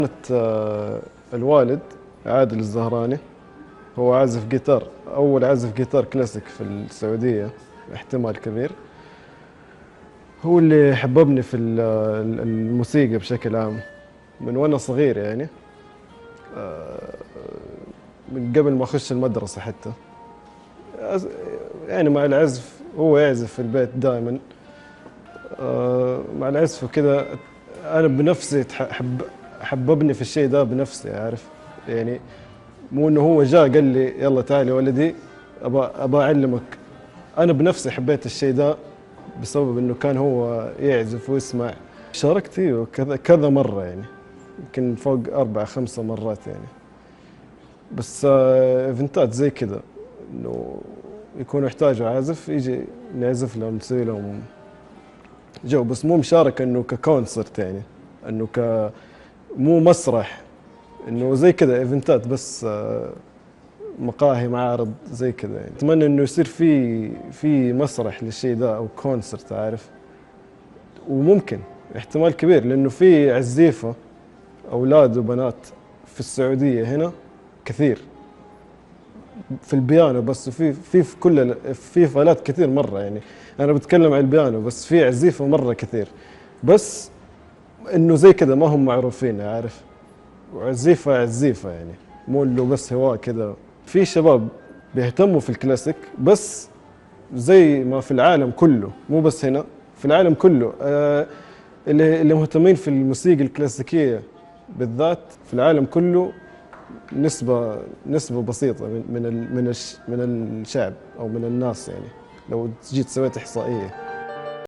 كانت الوالد عادل الزهراني هو عازف جيتار، أول عازف جيتار كلاسيك في السعودية احتمال كبير. هو اللي حببني في الموسيقى بشكل عام من وأنا صغير، يعني من قبل ما أخش المدرسة حتى. أز- يعني مع العزف، هو يعزف في البيت دائما مع العزف وكذا. أنا بنفسي حببني في الشيء ده بنفسي، عارف يعني. مو انه هو جاء قال لي يلا تعال يا ولدي ابى اعلمك. انا بنفسي حبيت الشيء ده بسبب انه كان هو يعزف ويسمع. شاركت فيه كذا كذا مره، يعني يمكن فوق 4 5 مرات يعني. بس ايفنتات زي كذا انه يكونوا يحتاجوا عازف يجي نعزف لهم نسوي لهم جو، بس مو مشاركة انه ككونسرت، يعني انه مو مسرح، انه زي كذا ايفنتات بس مقاهي معارض زي كذا. يعني اتمنى انه يصير في مسرح للشيء ذا او كونسرت، عارف. وممكن احتمال كبير لانه في عزيفه اولاد وبنات في السعوديه هنا كثير في البيانو بس، وفي كل في آلات كثير مره. يعني انا بتكلم عن البيانو بس، في عزيفه مره كثير، بس انه زي كذا ما هم معروفين، عارف. وعزيفه عزيفه يعني، مو انه بس هواء كذا. في شباب بيهتموا في الكلاسيك بس زي ما في العالم كله، مو بس هنا، في العالم كله اللي مهتمين في الموسيقى الكلاسيكية بالذات في العالم كله نسبة بسيطة من الشعب أو من الناس، يعني لو جيت سويت إحصائية.